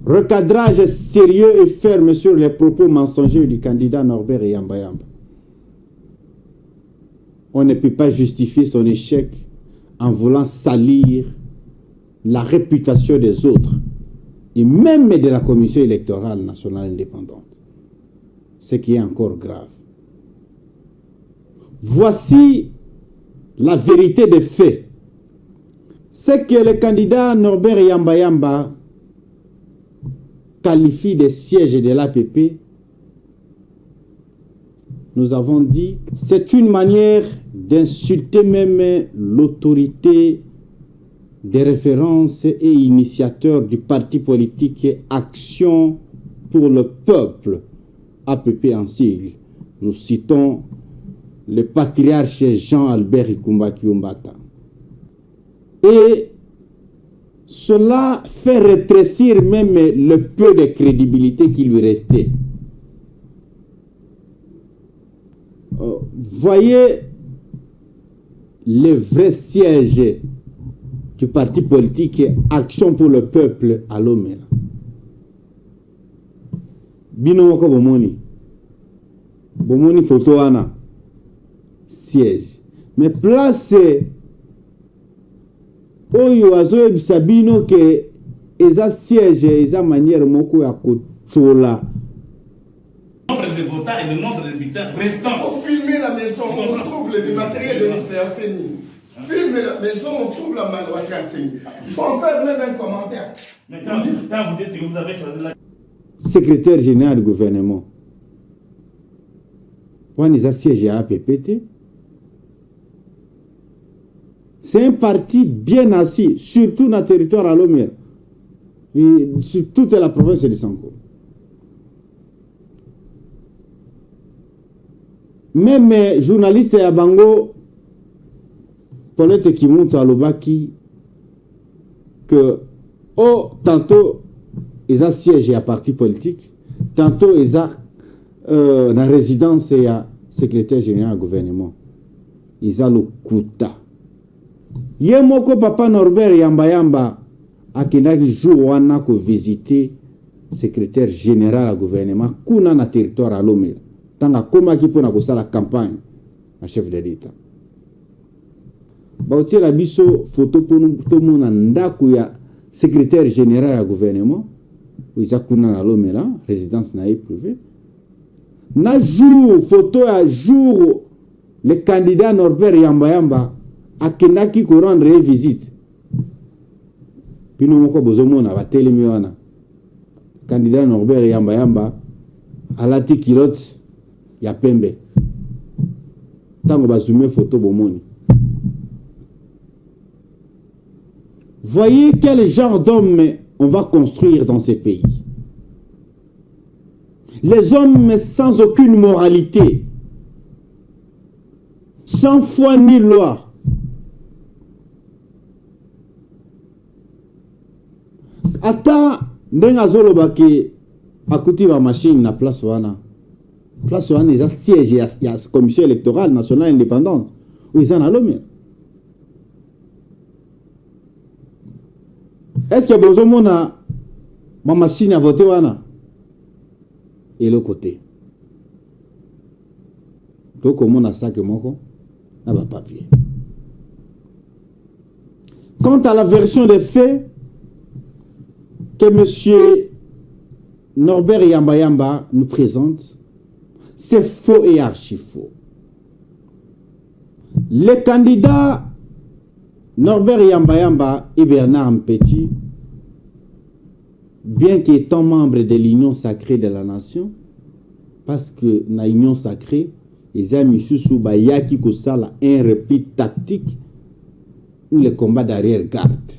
recadrage sérieux et ferme sur les propos mensongers du candidat Norbert Yamba Yamba. On ne peut pas justifier son échec en voulant salir la réputation des autres et même de la Commission électorale nationale indépendante. Ce qui est encore grave. Voici la vérité des faits. C'est que le candidat Norbert Yamba Yamba qualifie des sièges de l'APP. Nous avons dit que c'est une manière d'insulter même l'autorité des références et initiateurs du parti politique Action pour le Peuple, APP en sigle. Nous citons le patriarche Jean-Albert Ikumba Kiumbata. Et cela fait rétrécir même le peu de crédibilité qui lui restait. Voyez le vrai siège du parti politique Action pour le Peuple à Lomela. Bino wako bomoni. Bomoni photo ana. Siège. Mais place oyo azo bisabino que eza siège eza manière moko ya kochola. Nombre de votants et le nombre de militants restants. Il faut filmer la maison, on trouve le matériel de Mr. Seni. Filme la maison, on trouve la matériel Seni. Il faut en faire même un commentaire. Mais quand vous dites que vous avez choisi la... Secrétaire général du gouvernement. On est siège à APPT. C'est un parti bien assis, surtout dans le territoire à Lomé, et sur toute la province de Sanko. Même les journalistes à Bango, Paulette qui monte à l'Obaki, que tantôt ils ont siège à parti politique, tantôt ils ont la résidence et à secrétaire général du gouvernement. Ils ont le Kouta. Yemoko papa Norbert Yamba Yamba akendaki jour wana ko visiter secrétaire général du gouvernement kuna na territoire à Lomela. Tanga koma ki pona ko sala campagne à chef de l'État. Ba otie la biso photo pour tout monde ndako ya secrétaire général du gouvernement uza kuna na Lomela, résidence na privée. Na jour photo à jour le candidat Norbert Yamba Yamba akendaki ko rendre visite. Bino moko bozomona ba telemi wana. Candidat Norbert Yamba Yamba alati kilote ya pembe. Tango bazume photo bomoni. Voyez quel genre d'homme on va construire dans ces pays. Les hommes sans aucune moralité, sans foi ni loi. Ata ndenga zolo baki akuti ba machine na place wana. Place wana ils a siège ya commission électorale nationale indépendante où ils en a l'homme. Est-ce que besoin na ma machine à voter wana et le côté. Donc on a ça que moko na ba papier. Quant à la version des faits que M. Norbert Yamba Yamba nous présente, c'est faux et archi-faux. Les candidats Norbert Yamba Yamba et Bernard Mpeti, bien qu'étant membres de l'Union sacrée de la nation, parce que dans l'Union sacrée, ils ont mis sous Bayaki Kosala un repli tactique ou le combat d'arrière-garde.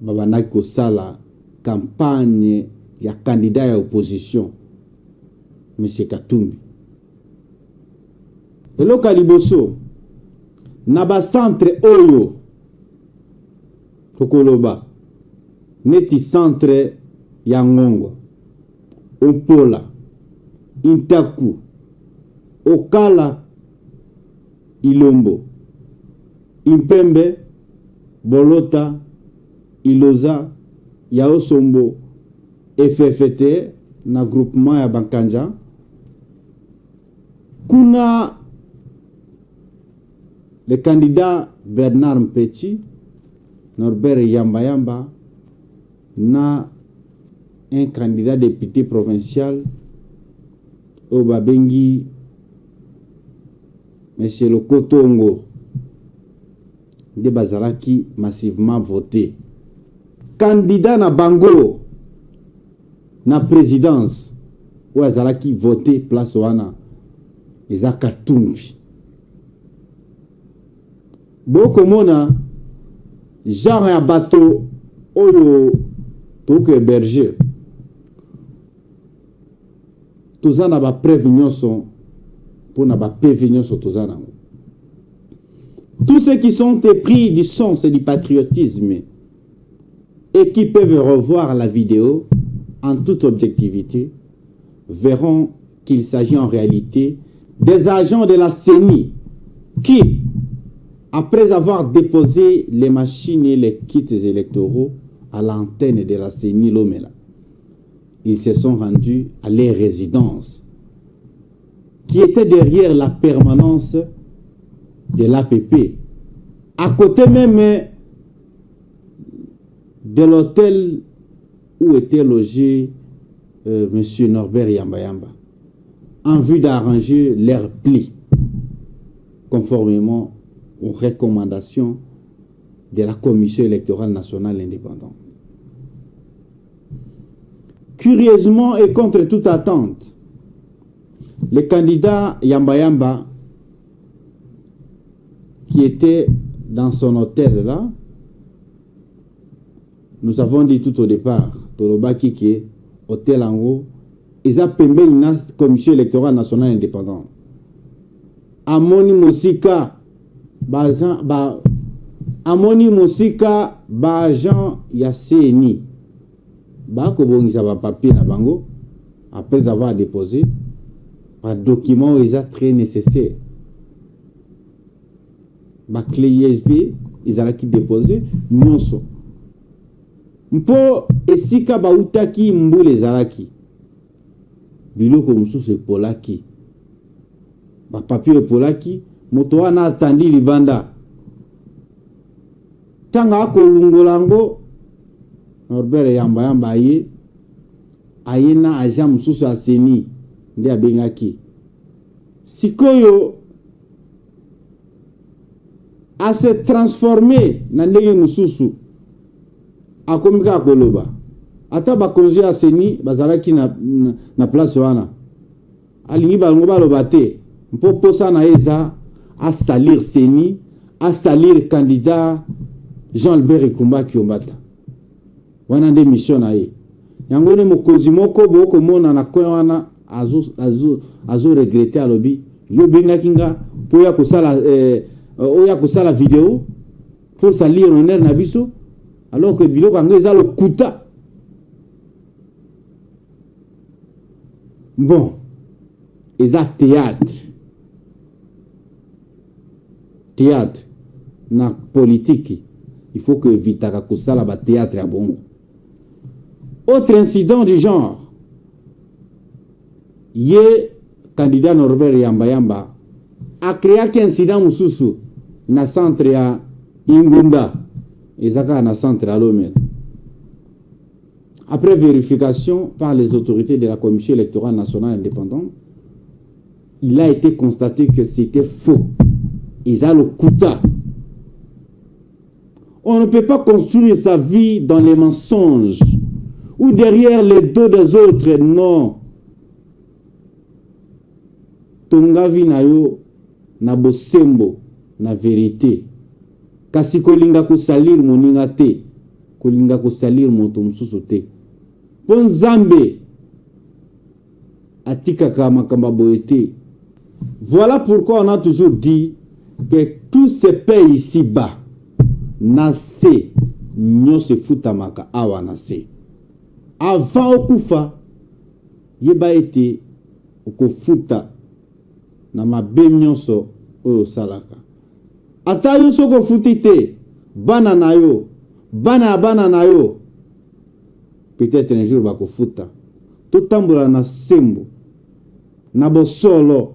Babanaki kosala campagne ya candidat à opposition M. Katumbi. Et le Kaliboso naba centre oyo Tokoloba neti centre ya Ngongo Ompola Intaku Okala Ilombo Impembe Bolota Iloza, Yao Sombo, FFT, na groupement ya Bankanja. Kuna le candidat Bernard Mpeti, Norbert Yamba, na un candidat député provincial au Babengi, M. Lokotongo, de Bazalaki massivement voté. Candidat na Bango, na présidence, où Azalaki voté place wana, Eza Katumbi. Beaucoup mona, genre un bateau, oyo, toke berger. Tous en a prévention son, pour n'a pas prévention sur tous en. Tous ceux qui sont épris du sens et du patriotisme et qui peuvent revoir la vidéo en toute objectivité verront qu'il s'agit en réalité des agents de la CENI qui, après avoir déposé les machines et les kits électoraux à l'antenne de la CENI Lomela, ils se sont rendus à leur résidence qui était derrière la permanence de l'APP, à côté même de l'hôtel où était logé M. Norbert Yamba, en vue d'arranger leur pli, conformément aux recommandations de la Commission électorale nationale indépendante. Curieusement et contre toute attente, le candidat Yamba, qui était dans son hôtel là, nous avons dit tout au départ, Tolobaki qui est hôtel en haut, ils ont payé une commission électorale nationale indépendante. Amoni Mosika, agent ya CENI, Bakobongisa ba papier na bango, après avoir déposé un document ils ont très nécessaire. Ba clé USB, ils ont déposé nyonso. Mpo esika ba utaki mbule zalaki. Biloko mususu polaki. Ba papier polaki, moto wana atandi libanda. Tanga ko lungolango Norbert Yamba aye na agent mususu a CENI nde abengaki. Sikoyo a se transformé na ndenge mususu akomika koloba. Ata ba congé a CENI bazalaki na place wana. Alingi balongo baloba te. Mpo posa na eza a salir CENI, a salir candidat Jean-Albert Ikumba Kiombata. Wana nde mission na ye. Yango ne mokonzi moko boko mona na koya wana azo regretter alobi yo benga kinga po ya kosala oya kosala vidéo pour salir honneur na biso alors que biloko yango eza lokuta. Bon, eza théâtre na politique, il faut que vitaka kosala ba théâtre ya bongo. Autre incident du genre, ye candidat Norbert Yamba a créé un incident mususu na centre ya Ingunda ezaka na centre à Lomel. Après vérification par les autorités de la Commission électorale nationale indépendante, il a été constaté que c'était faux. Ils ont le kuta. On ne peut pas construire sa vie dans les mensonges ou derrière les dos des autres. Non. Tonga vi na yo na bosembo na vérité. Kasi kolinga ko salir moninga te, kolinga ko salir moto mususu te. Pon Zambe atika kama kamba boyete. Voilà pourquoi on a toujours dit que tout se paye ici-bas. Nase nyose futamaka awa nase. Avant okufa yeba ete okofuta na mabe nyonso oyo salaka. Ata yo soko futite bana na yo bana na yo peut-être un jour bakofuta to tambola na sembo na bosolo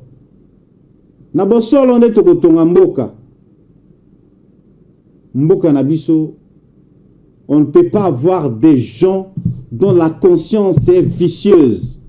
nde tokotonga mboka na biso. On ne peut pas avoir des gens dont la conscience est vicieuse.